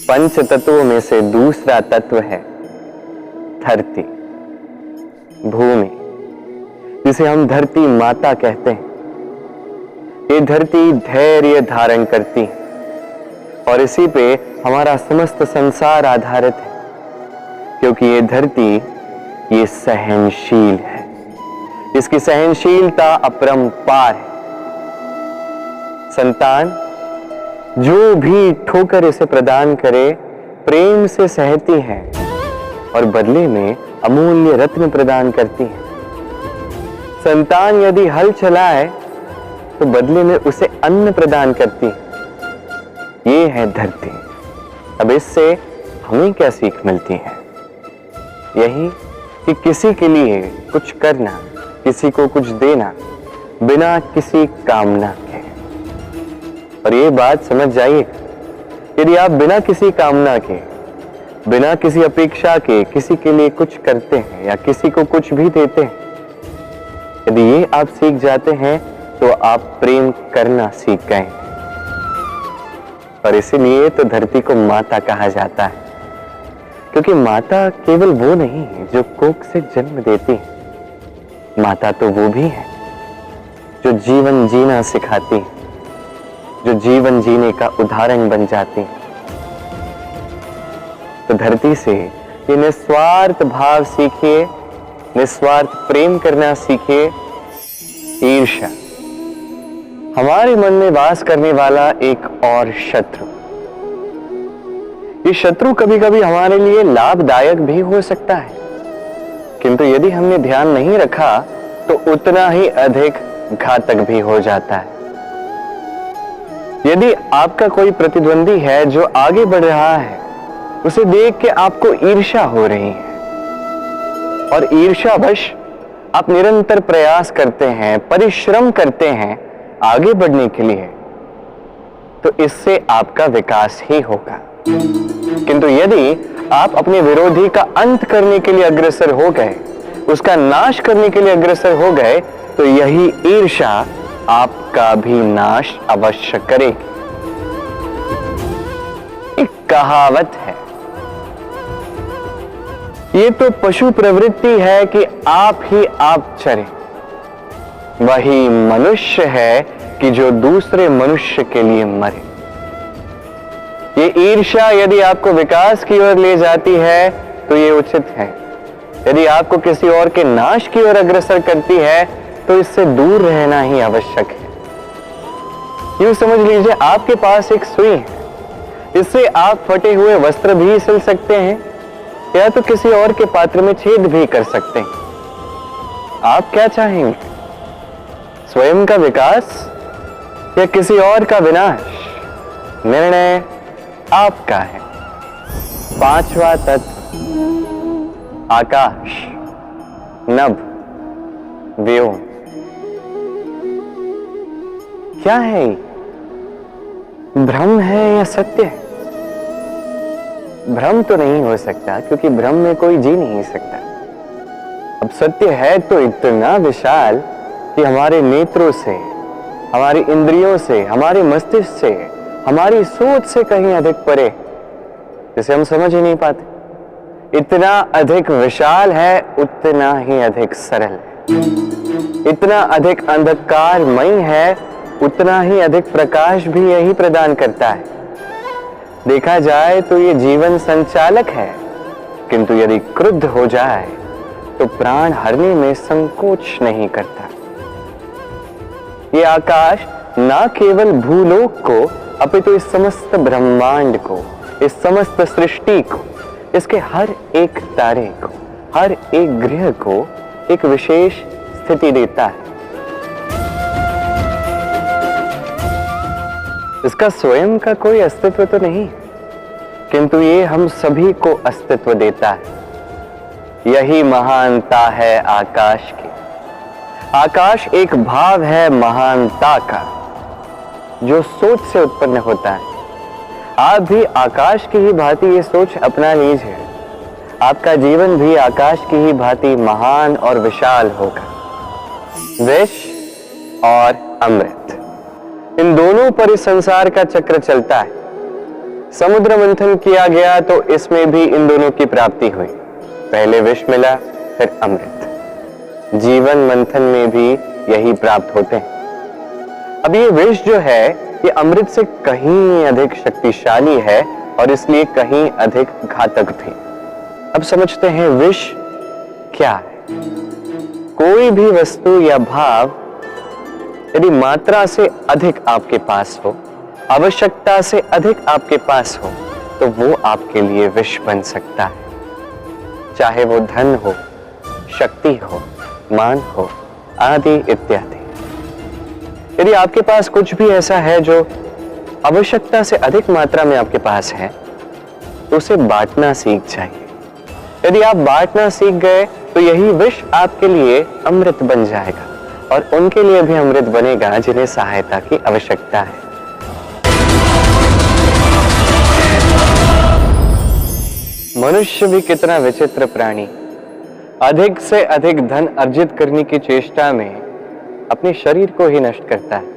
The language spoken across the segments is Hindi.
पंच तत्वों में से दूसरा तत्व है धरती, भूमि, जिसे हम धरती माता कहते हैं। ये धरती धैर्य धारण करती है और इसी पे हमारा समस्त संसार आधारित है, क्योंकि ये धरती ये सहनशील है। इसकी सहनशीलता अपरंपार है। संतान जो भी ठोकर इसे प्रदान करे प्रेम से सहती है और बदले में अमूल्य रत्न प्रदान करती है। संतान यदि हल चलाए तो बदले में उसे अन्न प्रदान करती है। ये है धरती। अब इससे हमें क्या सीख मिलती है? यही कि किसी के लिए कुछ करना, किसी को कुछ देना बिना किसी कामना के। और ये बात समझ जाइए, यदि आप बिना किसी कामना के, बिना किसी अपेक्षा के किसी के लिए कुछ करते हैं या किसी को कुछ भी देते हैं, यदि ये आप सीख जाते हैं तो आप प्रेम करना सीख गए। और इसीलिए तो धरती को माता कहा जाता है, क्योंकि माता केवल वो नहीं है जो कोख से जन्म देती है। माता तो वो भी है जो जीवन जीना सिखाती है, जो जीवन जीने का उदाहरण बन जाती है। तो धरती से ये निस्वार्थ भाव सीखिए, निस्वार्थ प्रेम करना सीखिए। ईर्ष्या हमारे मन में वास करने वाला एक और शत्रु। ये शत्रु कभी कभी हमारे लिए लाभदायक भी हो सकता है, किंतु यदि हमने ध्यान नहीं रखा तो उतना ही अधिक घातक भी हो जाता है। यदि आपका कोई प्रतिद्वंदी है जो आगे बढ़ रहा है, उसे देख के आपको ईर्ष्या हो रही है और ईर्ष्यावश आप निरंतर प्रयास करते हैं, परिश्रम करते हैं आगे बढ़ने के लिए, तो इससे आपका विकास ही होगा। किंतु यदि आप अपने विरोधी का अंत करने के लिए अग्रसर हो गए, उसका नाश करने के लिए अग्रसर हो गए, तो यही ईर्ष्या आपका भी नाश अवश्य करेगी। एक कहावत है, ये तो पशु प्रवृत्ति है कि आप ही आप चरें, वही मनुष्य है कि जो दूसरे मनुष्य के लिए मरे। ये ईर्ष्या यदि आपको विकास की ओर ले जाती है तो ये उचित है। यदि आपको किसी और के नाश की ओर अग्रसर करती है तो इससे दूर रहना ही आवश्यक है। यूं समझ लीजिए, आपके पास एक सुई है, इससे आप फटे हुए वस्त्र भी सिल सकते हैं या तो किसी और के पात्र में छेद भी कर सकते हैं। आप क्या चाहेंगे, स्वयं का विकास या किसी और का विनाश? निर्णय आपका है। पांचवा तत्व आकाश, नभ, व्योम। क्या है ये? भ्रम है या सत्य है? भ्रम तो नहीं हो सकता, क्योंकि भ्रम में कोई जी नहीं सकता। अब सत्य है तो इतना विशाल कि हमारे नेत्रों से, हमारी इंद्रियों से, हमारे मस्तिष्क से, हमारी सोच से कहीं अधिक परे, जिसे हम समझ ही नहीं पाते। इतना अधिक विशाल है, उतना ही अधिक सरल है। इतना अधिक अंधकारमय है, उतना ही अधिक प्रकाश भी यही प्रदान करता है। देखा जाए तो ये जीवन संचालक है, किंतु यदि क्रुद्ध हो जाए तो प्राण हरने में संकोच नहीं करता। ये आकाश ना केवल भूलोक को, अपितु इस समस्त ब्रह्मांड को, इस समस्त सृष्टि को, इसके हर एक तारे को, हर एक ग्रह को एक विशेष स्थिति देता है। इसका स्वयं का कोई अस्तित्व तो नहीं, किंतु ये हम सभी को अस्तित्व देता है। यही महानता है आकाश की। आकाश एक भाव है महानता का, जो सोच से उत्पन्न होता है। आप भी आकाश की ही भांति ये सोच अपना लीजिए, आपका जीवन भी आकाश की ही भांति महान और विशाल होगा। विष और अमृत, इन दोनों पर इस संसार का चक्र चलता है। समुद्र मंथन किया गया तो इसमें भी इन दोनों की प्राप्ति हुई। पहले विष मिला, फिर अमृत। जीवन मंथन में भी यही प्राप्त होते हैं। अब ये विष जो है ये अमृत से कहीं अधिक शक्तिशाली है और इसलिए कहीं अधिक घातक भी। अब समझते हैं विष क्या है। कोई भी वस्तु या भाव यदि मात्रा से अधिक आपके पास हो, आवश्यकता से अधिक आपके पास हो, तो वो आपके लिए विष बन सकता है। चाहे वो धन हो, शक्ति हो, मान हो, आदि इत्यादि। यदि आपके पास कुछ भी ऐसा है जो आवश्यकता से अधिक मात्रा में आपके पास है, तो उसे बांटना सीख जाइए। यदि आप बांटना सीख गए तो यही विष आपके लिए अमृत बन जाएगा और उनके लिए भी अमृत बनेगा जिन्हें सहायता की आवश्यकता है। मनुष्य भी कितना विचित्र प्राणी, अधिक से अधिक धन अर्जित करने की चेष्टा में अपने शरीर को ही नष्ट करता है,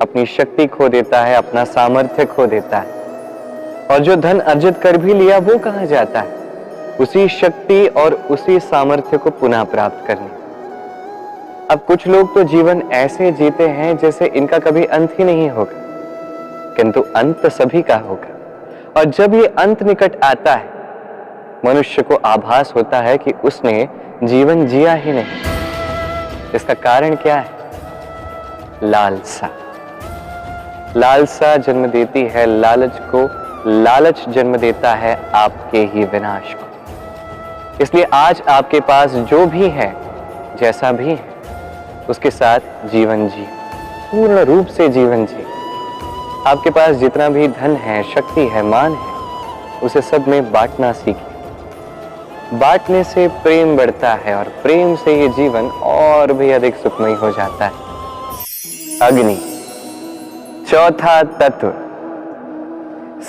अपनी शक्ति खो देता है, अपना सामर्थ्य खो देता है। और जो धन अर्जित कर भी लिया वो कहां जाता है? उसी शक्ति और उसी सामर्थ्य को पुनः प्राप्त करने। अब कुछ लोग तो जीवन ऐसे जीते हैं जैसे इनका कभी अंत ही नहीं होगा, किंतु अंत सभी का होगा। और जब ये अंत निकट आता है, मनुष्य को आभास होता है कि उसने जीवन जिया ही नहीं। इसका कारण क्या है? लालसा। लालसा जन्म देती है लालच को, लालच जन्म देता है आपके ही विनाश को। इसलिए आज आपके पास जो भी है, जैसा भी है, उसके साथ जीवन जी, पूर्ण रूप से जीवन जी। आपके पास जितना भी धन है, शक्ति है, मान है, उसे सब में बांटना सीखिए। बांटने से प्रेम बढ़ता है और प्रेम से ये जीवन और भी अधिक सुखमय हो जाता है। अग्नि, चौथा तत्व,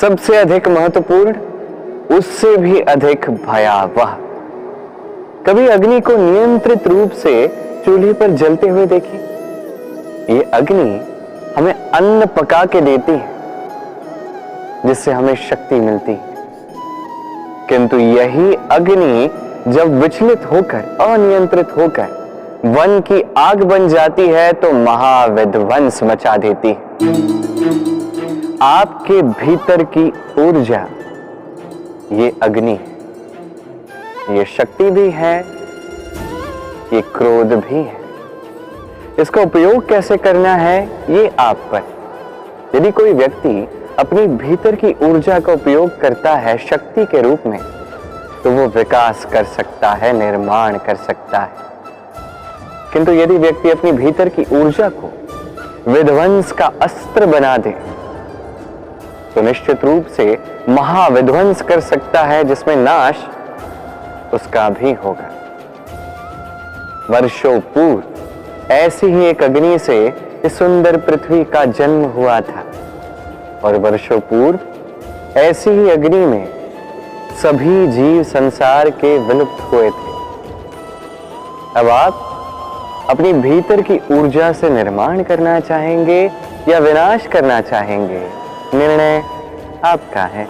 सबसे अधिक महत्वपूर्ण, उससे भी अधिक भयावह। कभी अग्नि को नियंत्रित रूप से चूल्हे पर जलते हुए देखिए। ये अग्नि हमें अन्न पका के देती है, जिससे हमें शक्ति मिलती है। किंतु यही अग्नि जब विचलित होकर, अनियंत्रित होकर वन की आग बन जाती है तो महाविध्वंस मचा देती है। आपके भीतर की ऊर्जा ये अग्नि है, ये शक्ति भी है, ये क्रोध भी है। इसका उपयोग कैसे करना है ये आप पर। यदि कोई व्यक्ति अपनी भीतर की ऊर्जा का उपयोग करता है शक्ति के रूप में, तो वो विकास कर सकता है, निर्माण कर सकता है। किंतु यदि व्यक्ति अपनी भीतर की ऊर्जा को विध्वंस का अस्त्र बना दे, तो निश्चित रूप से महाविध्वंस कर सकता है, जिसमें नाश उसका भी होगा। वर्षों पूर्व ऐसी ही एक अग्नि से इस सुंदर पृथ्वी का जन्म हुआ था और वर्षों पूर्व ऐसी ही अग्नि में सभी जीव संसार के विलुप्त हुए थे। अब आप अपनी भीतर की ऊर्जा से निर्माण करना चाहेंगे या विनाश करना चाहेंगे, निर्णय आपका है।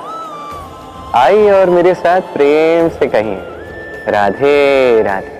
आइए और मेरे साथ प्रेम से कहिए, राधे राधे।